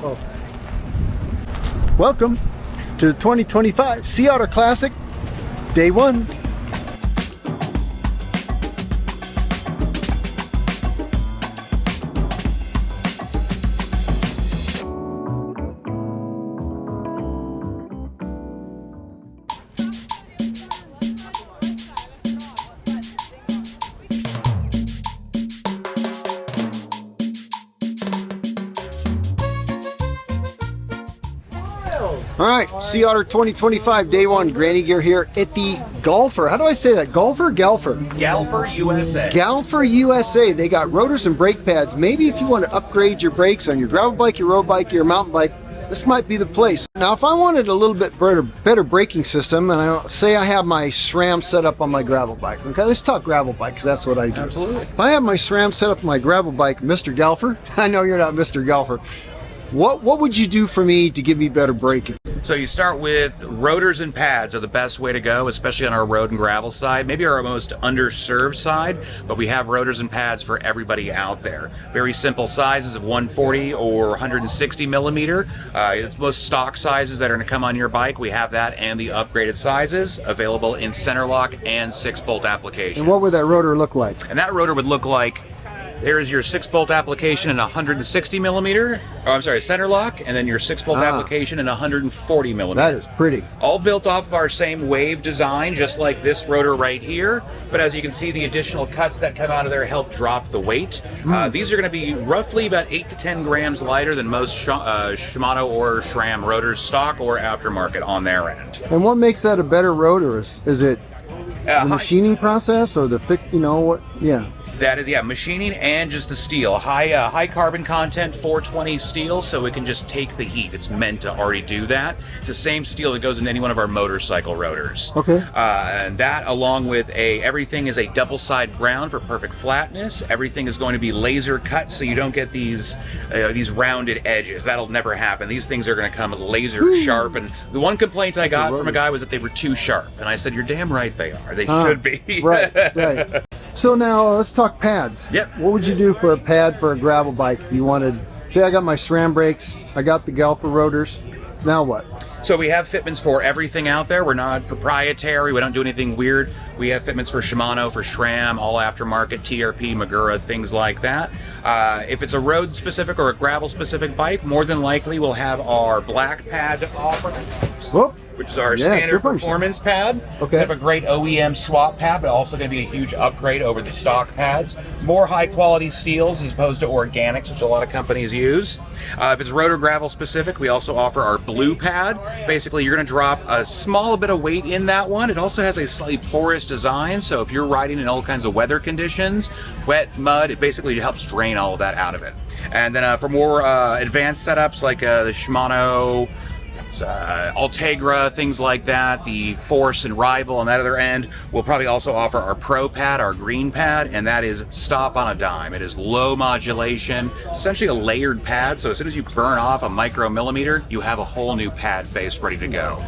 Oh. Welcome to the 2025 Sea Otter Classic, Day 1. All right, Sea Otter 2025 Day 1, Granny Gear here at the Galfer. How do I say that? Galfer? Galfer USA. Galfer USA. They got rotors and brake pads. Maybe if you want to upgrade your brakes on your gravel bike, your road bike, your mountain bike, this might be the place. Now, if I wanted a little bit better braking system, and I say I have my SRAM set up on my gravel bike. Okay, let's talk gravel bike, because that's what I do. Absolutely. If I have my SRAM set up on my gravel bike, Mr. Galfer, I know you're not Mr. Galfer, what would you do for me to give me better braking? So you start with rotors and pads are the best way to go, especially on our road and gravel side, maybe our most underserved side, but we have rotors and pads for everybody out there. Very simple sizes of 140 or 160 millimeter. It's most stock sizes that are going to come on your bike. We have that and the upgraded sizes available in center lock and 6-bolt applications. And what would that rotor look like? And that rotor would look like, there's your 6-bolt application in 160 millimeter, center lock, and then your 6-bolt application in 140 millimeter. That is pretty. All built off of our same wave design, just like this rotor right here. But as you can see, the additional cuts that come out of there help drop the weight. These are going to be roughly about 8 to 10 grams lighter than most Shimano or SRAM rotors, stock or aftermarket on their end. And what makes that a better rotor? Is it the machining process or the That is, machining and just the steel. High carbon content, 420 steel, so it can just take the heat. It's meant to already do that. It's the same steel that goes in any one of our motorcycle rotors. Okay. And that, along with everything is a double side ground for perfect flatness. Everything is going to be laser cut, so you don't get these rounded edges. That'll never happen. These things are going to come laser sharp. And the one complaint I got from a guy was that they were too sharp. And I said, "You're damn right they are. They should be." Right. So now let's talk pads. Yep. What would you do for a pad for a gravel bike? If you wanted, say I got my SRAM brakes, I got the Galfer rotors, now what? So we have fitments for everything out there. We're not proprietary. We don't do anything weird. We have fitments for Shimano, for SRAM, all aftermarket, TRP, Magura, things like that. If it's a road specific or a gravel specific bike, more than likely we'll have our black pad to offer. Whoop. Which is our standard performance pad. Okay. We have a great OEM swap pad, but also going to be a huge upgrade over the stock pads. More high quality steels as opposed to organics, which a lot of companies use. If it's rotor gravel specific, we also offer our blue pad. Basically, you're going to drop a small bit of weight in that one. It also has a slightly porous design, so if you're riding in all kinds of weather conditions, wet, mud, it basically helps drain all of that out of it. And then for more advanced setups like the Shimano, Ultegra, things like that, the Force and Rival on that other end, we'll probably also offer our Pro Pad, our green pad, and that is stop on a dime. It is low modulation. It's essentially a layered pad, so as soon as you burn off a micromillimeter, you have a whole new pad face ready to go.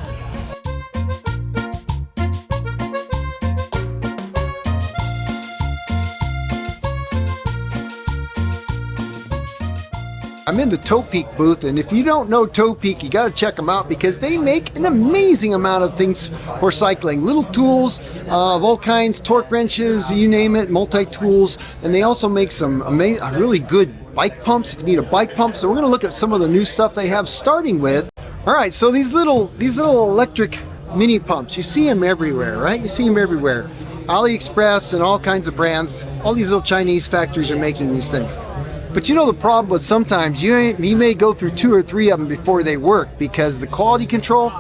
I'm in the Topeak booth, and if you don't know Topeak, you got to check them out because they make an amazing amount of things for cycling. Little tools of all kinds, torque wrenches, you name it, multi-tools, and they also make some really good bike pumps if you need a bike pump. So we're going to look at some of the new stuff they have, starting with, all right, so these little electric mini pumps, you see them everywhere, right? You see them everywhere. AliExpress and all kinds of brands, all these little Chinese factories are making these things. But you know the problem with sometimes you may go through 2 or 3 of them before they work because the quality control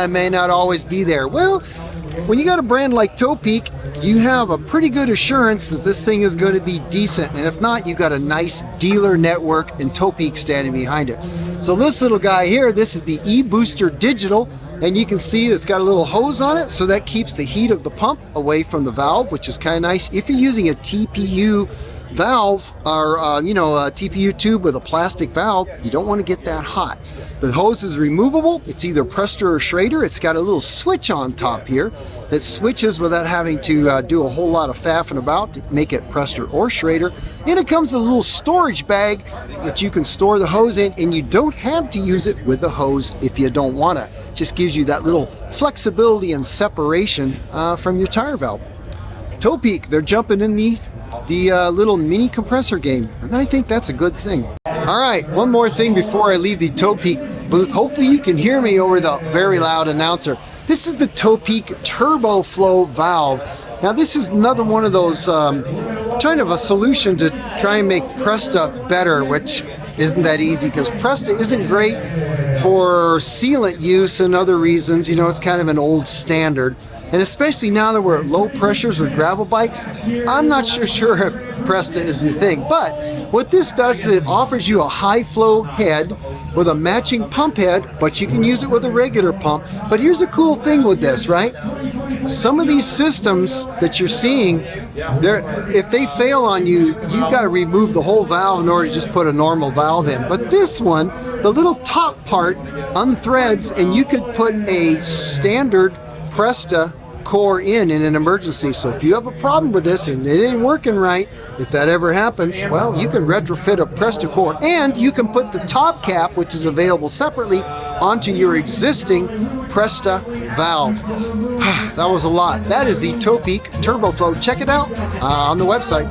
may not always be there. Well, when you got a brand like Topeak, you have a pretty good assurance that this thing is going to be decent, and if not, you got a nice dealer network and Topeak standing behind it. So this little guy here, this is the E-Booster Digital, and you can see it's got a little hose on it, so that keeps the heat of the pump away from the valve, which is kind of nice. If you're using a TPU valve or a TPU tube with a plastic valve, you don't want to get that hot. The hose is removable. It's either Presta or Schrader. It's got a little switch on top here that switches without having to do a whole lot of faffing about to make it Presta or Schrader. And it comes with a little storage bag that you can store the hose in, and you don't have to use it with the hose if you don't want to. It just gives you that little flexibility and separation from your tire valve. Topeak, they're jumping in the little mini compressor game, and I think that's a good thing. All right, one more thing before I leave the Topeak booth. Hopefully you can hear me over the very loud announcer. This is the Topeak Turbo Flow valve. Now this is another one of those kind of a solution to try and make Presta better, which isn't that easy because Presta isn't great for sealant use and other reasons. You know, it's kind of an old standard. And especially now that we're at low pressures with gravel bikes, I'm not sure if Presta is the thing. But what this does is it offers you a high flow head with a matching pump head, but you can use it with a regular pump. But here's a cool thing with this, right? Some of these systems that you're seeing, if they fail on you, you've got to remove the whole valve in order to just put a normal valve in. But this one, the little top part unthreads, and you could put a standard Presta core in an emergency. So if you have a problem with this and it ain't working right, if that ever happens, well, you can retrofit a Presta core, and you can put the top cap, which is available separately, onto your existing Presta valve. That was a lot. That is the Topeak Turbo Flow. Check it out on the website.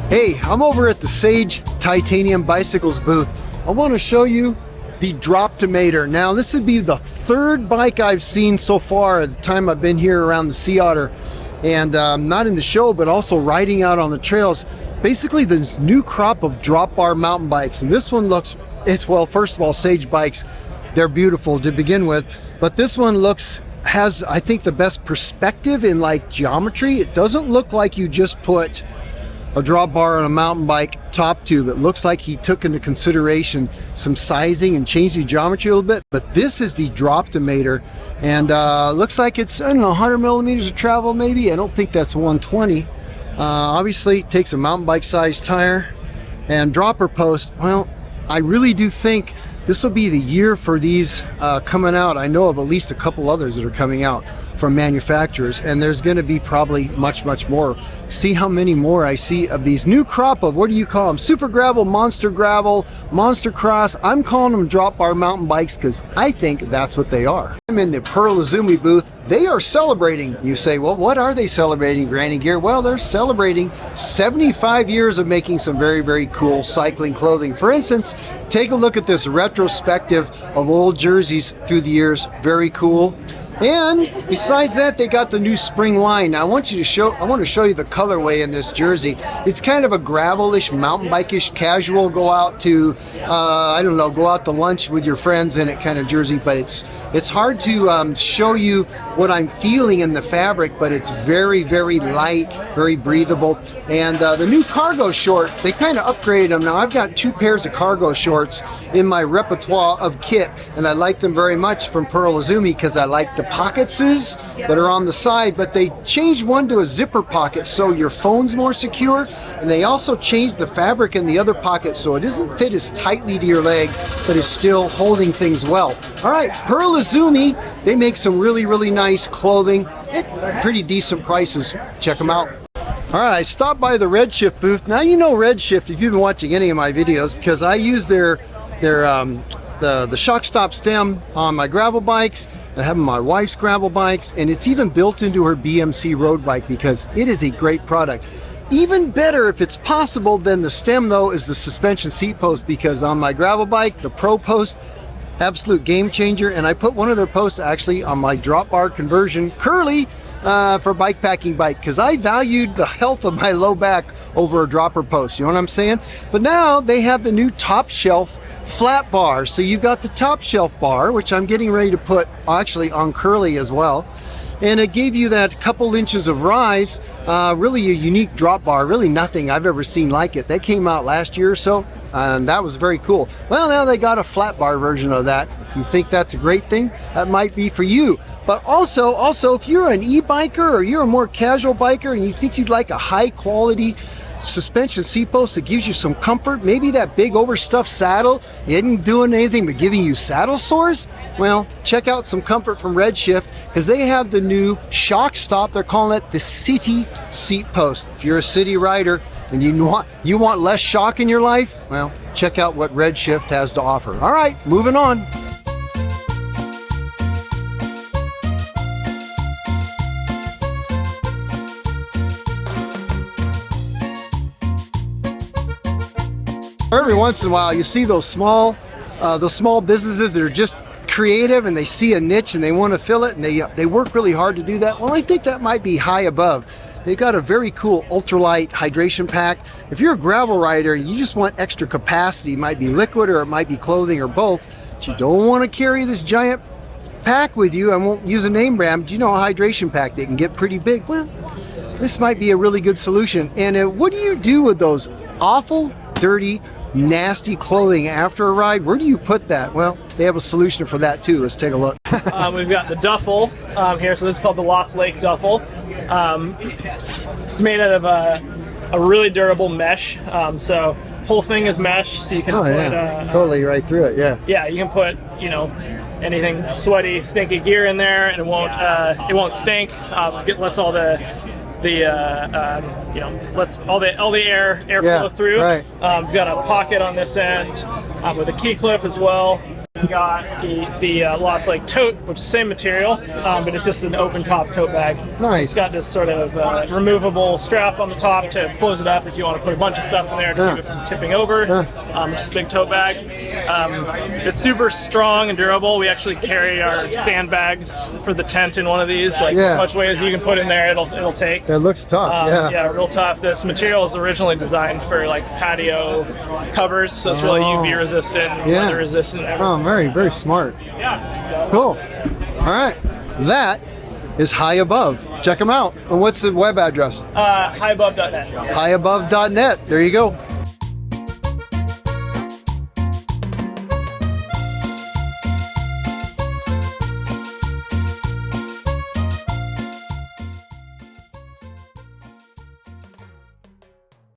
Hey, I'm over at the Sage Titanium Bicycles booth. I want to show you the Droptimator. Now, this would be the third bike I've seen so far at the time I've been here around the Sea Otter, and not in the show, but also riding out on the trails. Basically, this new crop of drop bar mountain bikes, and this one looks, well, first of all, Sage bikes, they're beautiful to begin with, but this one has, I think, the best perspective in like geometry. It doesn't look like you just put a drop bar on a mountain bike top tube. It looks like he took into consideration some sizing and changed the geometry a little bit. But this is the Droptimator, and looks like it's, I don't know, 100 millimeters of travel maybe. I don't think that's 120. Obviously it takes a mountain bike size tire and dropper post. Well, I really do think this will be the year for these coming out. I know of at least a couple others that are coming out from manufacturers, and there's going to be probably much more. See how many more I see of these new crop of, what do you call them, super gravel, monster cross. I'm calling them drop bar mountain bikes because I think that's what they are. I'm in the Pearl Izumi booth. They are celebrating. You say, well, what are they celebrating, Granny Gear? Well, they're celebrating 75 years of making some very cool cycling clothing. For instance, take a look at this retrospective of old jerseys through the years. Very cool. And besides that, they got the new spring line. Now I want to show you the colorway in this jersey. It's kind of a gravelish, mountain bike-ish, casual, go out to go out to lunch with your friends in it kind of jersey. But it's hard to show you what I'm feeling in the fabric, but it's very light, very breathable. And the new cargo short, they kind of upgraded them. Now I've got 2 pairs of cargo shorts in my repertoire of kit, and I like them very much from Pearl Izumi because I like the pockets that are on the side, but they changed one to a zipper pocket so your phone's more secure, and they also changed the fabric in the other pocket so it doesn't fit as tightly to your leg, but is still holding things well. All right, Pearl Izumi, they make some really nice clothing at pretty decent prices. Check them out. All right, I stopped by the Redshift booth. Now you know Redshift if you've been watching any of my videos, because I use the shock stop stem on my gravel bikes. I have my wife's gravel bikes, and it's even built into her BMC road bike because it is a great product. Even better, if it's possible, than the stem though, is the suspension seat post, because on my gravel bike, the Pro Post, absolute game changer. And I put one of their posts actually on my drop bar conversion Curly for bike packing bike, because I valued the health of my low back over a dropper post, you know what I'm saying? But now they have the new top shelf flat bar. So you've got the top shelf bar, which I'm getting ready to put actually on Curly as well. And it gave you that couple inches of rise, really a unique drop bar, really nothing I've ever seen like it. That came out last year or so, and that was very cool. Well, now they got a flat bar version of that. If you think that's a great thing, that might be for you. But also, if you're an e-biker or you're a more casual biker and you think you'd like a high quality suspension seat post that gives you some comfort, maybe that big overstuffed saddle isn't doing anything but giving you saddle sores, well, check out some comfort from Redshift, because they have the new shock stop. They're calling it the city seat post. If you're a city rider and you want less shock in your life, well, check out what Redshift has to offer. All right, moving on. Every once in a while, you see those small businesses that are just creative and they see a niche and they want to fill it, and they work really hard to do that. Well, I think that might be High Above. They've got a very cool ultralight hydration pack. If you're a gravel rider and you just want extra capacity, it might be liquid or it might be clothing or both, but you don't want to carry this giant pack with you. I won't use a name brand, but you know, a hydration pack, they can get pretty big. Well, this might be a really good solution. And what do you do with those awful, dirty, nasty clothing after a ride? Where do you put that? Well, they have a solution for that too. Let's take a look. We've got the duffel here. So this is called the Lost Lake duffel. It's made out of a really durable mesh. So whole thing is mesh, so you can put totally right through it. Yeah, you can put, you know, anything sweaty, stinky gear in there, and it won't stink. It lets all lets all the air flow through. Right. We've got a pocket on this end with a key clip as well. We've got the Lost Lake tote, which is the same material, but it's just an open top tote bag. Nice. It's got this sort of removable strap on the top to close it up if you want to put a bunch of stuff in there to keep it from tipping over. It's a big tote bag. It's super strong and durable. We actually carry our sandbags for the tent in one of these. As much weight as you can put in there, it'll take. It looks tough. Yeah, real tough. This material is originally designed for like patio covers, so it's really UV resistant, weather resistant. Oh, very, very smart. Yeah. Cool. All right. That is High Above. Check them out. And what's the web address? Highabove.net. Highabove.net. There you go.